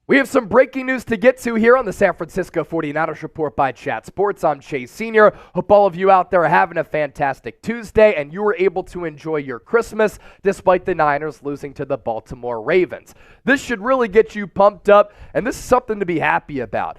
We have some breaking news to get to here on the San Francisco 49ers Report by Chat Sports. I'm Chase Sr. Hope all of you out there are having a fantastic Tuesday and you were able to enjoy your Christmas despite the Niners losing to the Baltimore Ravens. This should really get you pumped up, and this is something to be happy about.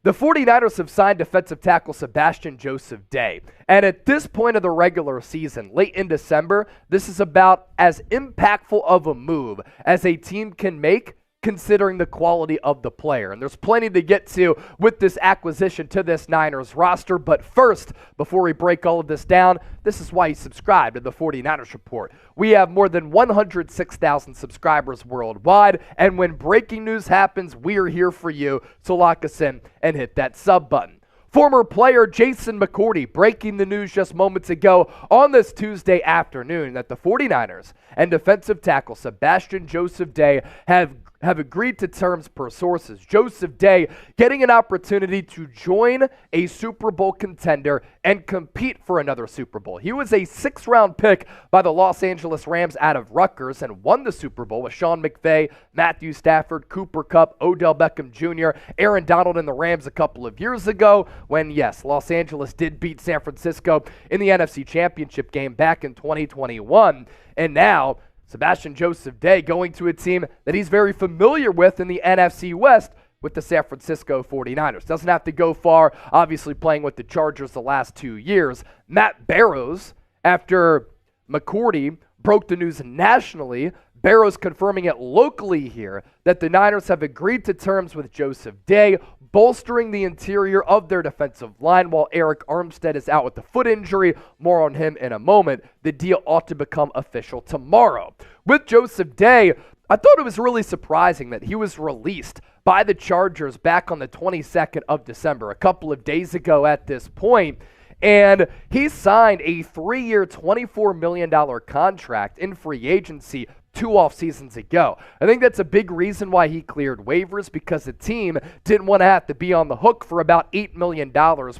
The 49ers have signed defensive tackle Sebastian Joseph-Day, and at this point of the regular season, late in December, this is about as impactful of a move as a team can make considering the quality of the player. And there's plenty to get to with this acquisition to this Niners roster. But first, before we break all of this down, this is why you subscribe to the 49ers Report. We have more than 106,000 subscribers worldwide, and when breaking news happens, we are here for you. So lock us in and hit that sub button. Former player Jason McCourty breaking the news just moments ago on this Tuesday afternoon that the 49ers and defensive tackle Sebastian Joseph-Day have agreed to terms per sources. Joseph-Day getting an opportunity to join a Super Bowl contender and compete for another Super Bowl. He was a 6th-round pick by the Los Angeles Rams out of Rutgers and won the Super Bowl with Sean McVay, Matthew Stafford, Cooper Kupp, Odell Beckham Jr., Aaron Donald and the Rams a couple of years ago when, yes, Los Angeles did beat San Francisco in the NFC Championship game back in 2021. And now Sebastian Joseph-Day going to a team that he's very familiar with in the NFC West with the San Francisco 49ers. Doesn't have to go far, obviously playing with the Chargers the last 2 years. Matt Barrows, after McCourty broke the news nationally, Barrows confirming it locally here that the Niners have agreed to terms with Joseph-Day, bolstering the interior of their defensive line while Eric Armstead is out with the foot injury. More on him in a moment. The deal ought to become official tomorrow. With Joseph-Day, I thought it was really surprising that he was released by the Chargers back on the 22nd of December, a couple of days ago at this point. And he signed a 3-year, $24 million contract in free agency 2 off seasons ago. I think that's a big reason why he cleared waivers, because the team didn't want to have to be on the hook for about $8 million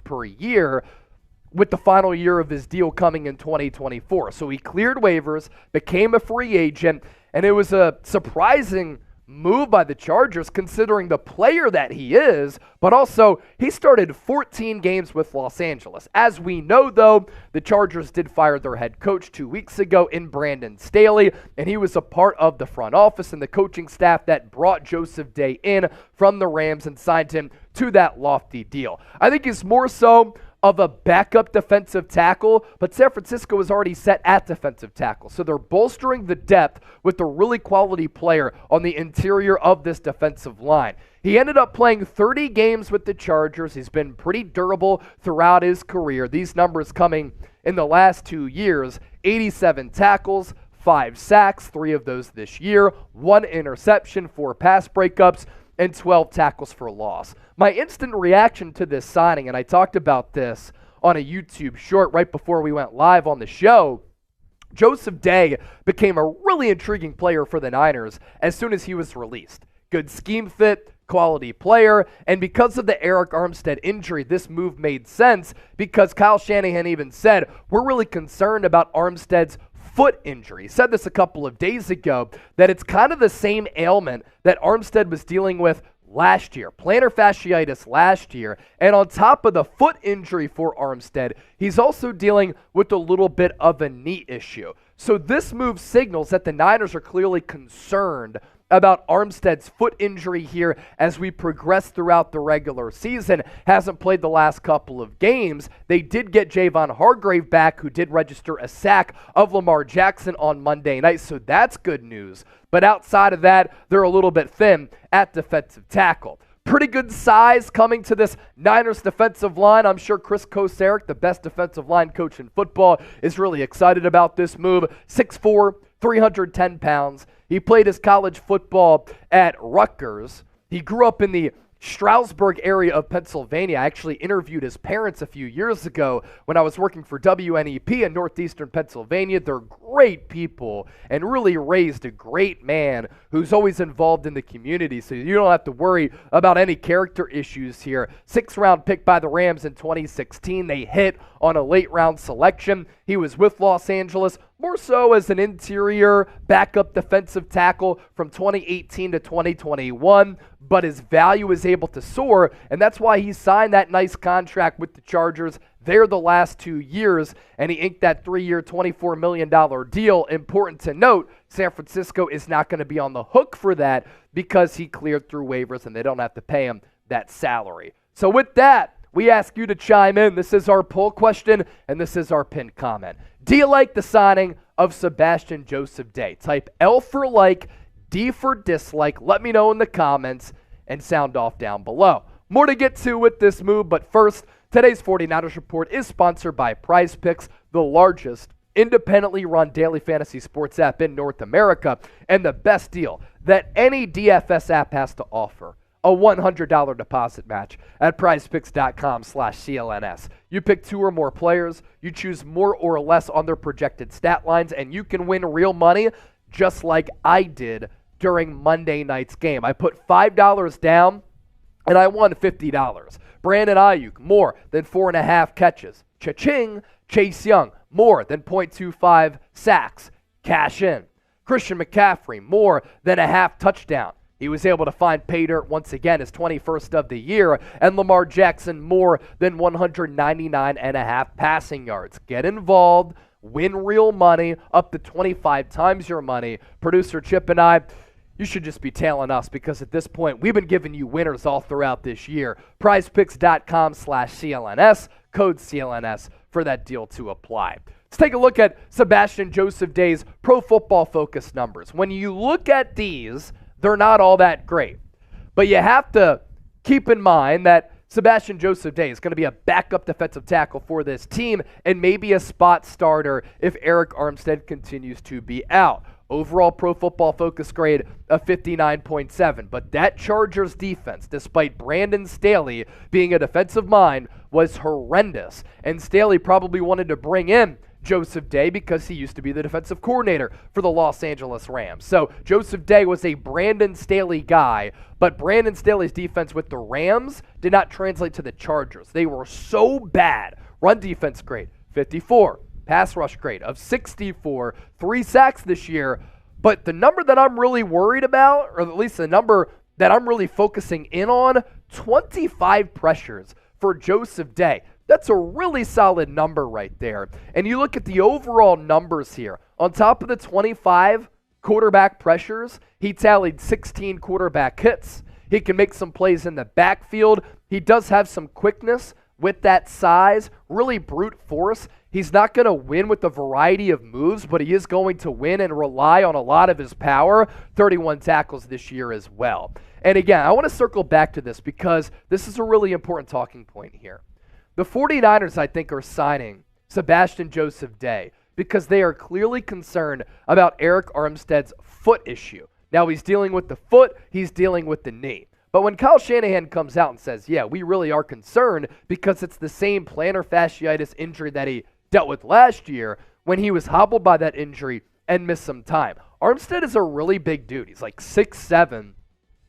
per year with the final year of his deal coming in 2024. So he cleared waivers, became a free agent, and it was a surprising move by the Chargers considering the player that he is, but also he started 14 games with Los Angeles. As we know, though, the Chargers did fire their head coach 2 weeks ago in Brandon Staley, and he was a part of the front office and the coaching staff that brought Joseph-Day in from the Rams and signed him to that lofty deal. I think he's more so of a backup defensive tackle, but San Francisco is already set at defensive tackle. So they're bolstering the depth with a really quality player on the interior of this defensive line. He ended up playing 30 games with the Chargers. He's been pretty durable throughout his career. These numbers coming in the last 2 years: 87 tackles, 5 sacks, 3 of those this year, 1 interception, 4 pass breakups, and 12 tackles for loss. My instant reaction to this signing, and I talked about this on a YouTube short right before we went live on the show, Joseph-Day became a really intriguing player for the Niners as soon as he was released. Good scheme fit, quality player, and because of the Eric Armstead injury, this move made sense because Kyle Shanahan even said, we're really concerned about Armstead's foot injury. He said this a couple of days ago, that it's kind of the same ailment that Armstead was dealing with last year, plantar fasciitis last year, and on top of the foot injury for Armstead, he's also dealing with a little bit of a knee issue. So this move signals that the Niners are clearly concerned about Armstead's foot injury here as we progress throughout the regular season. Hasn't played the last couple of games. They did get Javon Hargrave back, who did register a sack of Lamar Jackson on Monday night, so that's good news. But outside of that, they're a little bit thin at defensive tackle. Pretty good size coming to this Niners defensive line. I'm sure Chris Kocurek, the best defensive line coach in football, is really excited about this move. 6'4", 310 pounds. He played his college football at Rutgers. He grew up in the Stroudsburg area of Pennsylvania. I actually interviewed his parents a few years ago when I was working for WNEP in northeastern Pennsylvania. They're great people and really raised a great man who's always involved in the community, so you don't have to worry about any character issues here. 6th-round pick by the Rams in 2016. They hit on a late-round selection. He was with Los Angeles more so as an interior backup defensive tackle from 2018 to 2021, but his value is able to soar, and that's why he signed that nice contract with the Chargers there the last 2 years, and he inked that 3-year, $24 million deal. Important to note, San Francisco is not going to be on the hook for that because he cleared through waivers and they don't have to pay him that salary. So with that, we ask you to chime in. This is our poll question, and this is our pinned comment. Do you like the signing of Sebastian Joseph-Day? Type L for like, D for dislike. Let me know in the comments and sound off down below. More to get to with this move, but first, today's 49ers Report is sponsored by Prize Picks, the largest independently run daily fantasy sports app in North America, and the best deal that any DFS app has to offer. A $100 deposit match at prizepicks.com/CLNS. You pick 2 or more players, you choose more or less on their projected stat lines, and you can win real money just like I did during Monday night's game. I put $5 down, and I won $50. Brandon Ayuk, more than 4.5 catches. Cha-ching! Chase Young, more than 0.25 sacks. Cash in. Christian McCaffrey, more than a half touchdown. He was able to find pay dirt once again, his 21st of the year, and Lamar Jackson more than 199.5 passing yards. Get involved, win real money, up to 25 times your money. Producer Chip and I, you should just be tailing us because at this point, we've been giving you winners all throughout this year. PrizePicks.com/CLNS, code CLNS for that deal to apply. Let's take a look at Sebastian Joseph-Day's Pro Football Focus numbers. When you look at these, they're not all that great. But you have to keep in mind that Sebastian Joseph-Day is going to be a backup defensive tackle for this team and maybe a spot starter if Eric Armstead continues to be out. Overall Pro Football Focus grade of 59.7. But that Chargers defense, despite Brandon Staley being a defensive mind, was horrendous. And Staley probably wanted to bring in Joseph-Day because he used to be the defensive coordinator for the Los Angeles Rams. So Joseph-Day was a Brandon Staley guy, but Brandon Staley's defense with the Rams did not translate to the Chargers. They were so bad. Run defense grade, 54. Pass rush grade of 64. 3 sacks this year. But the number that I'm really worried about, or at least the number that I'm really focusing in on, 25 pressures for Joseph-Day. That's a really solid number right there. And you look at the overall numbers here. On top of the 25 quarterback pressures, he tallied 16 quarterback hits. He can make some plays in the backfield. He does have some quickness with that size, really brute force. He's not going to win with a variety of moves, but he is going to win and rely on a lot of his power. 31 tackles this year as well. And again, I want to circle back to this because this is a really important talking point here. The 49ers, I think, are signing Sebastian Joseph-Day because they are clearly concerned about Eric Armstead's foot issue. Now, he's dealing with the foot, he's dealing with the knee. But when Kyle Shanahan comes out and says, yeah, we really are concerned because it's the same plantar fasciitis injury that he dealt with last year when he was hobbled by that injury and missed some time. Armstead is a really big dude. He's like 6'7".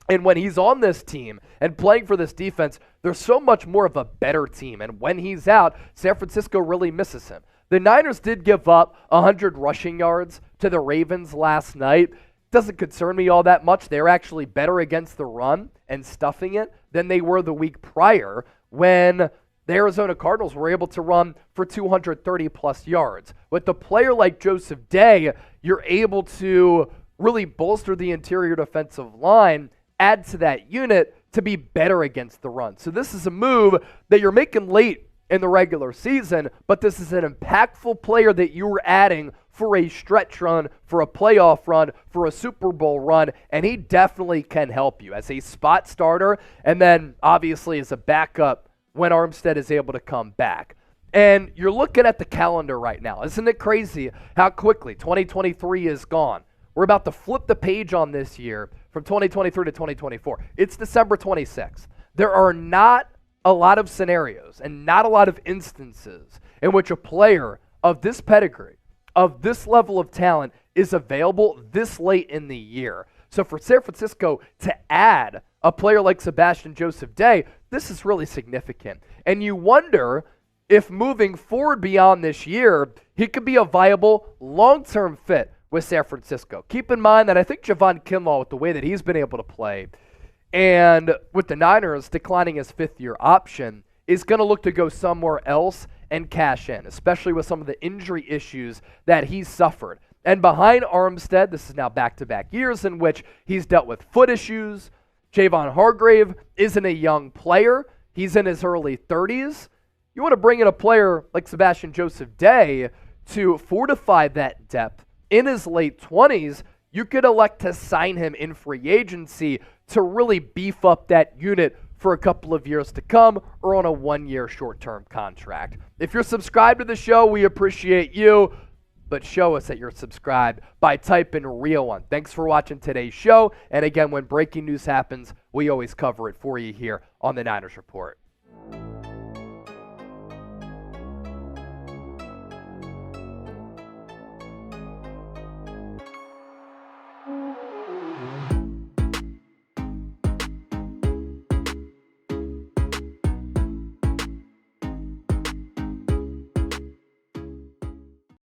And when he's on this team and playing for this defense, they're so much more of a better team. And when he's out, San Francisco really misses him. The Niners did give up 100 rushing yards to the Ravens last night. Doesn't concern me all that much. They're actually better against the run and stuffing it than they were the week prior when the Arizona Cardinals were able to run for 230-plus yards. With a player like Joseph-Day, you're able to really bolster the interior defensive line, add to that unit to be better against the run. So this is a move that you're making late in the regular season, but this is an impactful player that you were adding for a stretch run, for a playoff run, for a Super Bowl run, and he definitely can help you as a spot starter and then obviously as a backup when Armstead is able to come back. And you're looking at the calendar right now. Isn't it crazy how quickly 2023 is gone? We're about to flip the page on this year from 2023 to 2024. It's December 26th. There are not a lot of scenarios and not a lot of instances in which a player of this pedigree, of this level of talent, is available this late in the year. So for San Francisco to add a player like Sebastian Joseph-Day, this is really significant. And you wonder if moving forward beyond this year, he could be a viable long-term fit with San Francisco. Keep in mind that I think Javon Kinlaw, with the way that he's been able to play, and with the Niners declining his fifth-year option, is going to look to go somewhere else and cash in, especially with some of the injury issues that he's suffered. And behind Armstead, this is now back-to-back years in which he's dealt with foot issues. Javon Hargrave isn't a young player. He's in his early 30s. You want to bring in a player like Sebastian Joseph-Day to fortify that depth in his late 20s. You could elect to sign him in free agency to really beef up that unit for a couple of years to come, or on a one-year short-term contract. If you're subscribed to the show, we appreciate you, but show us that you're subscribed by typing Real One. Thanks for watching today's show, and again, when breaking news happens, we always cover it for you here on the Niners Report.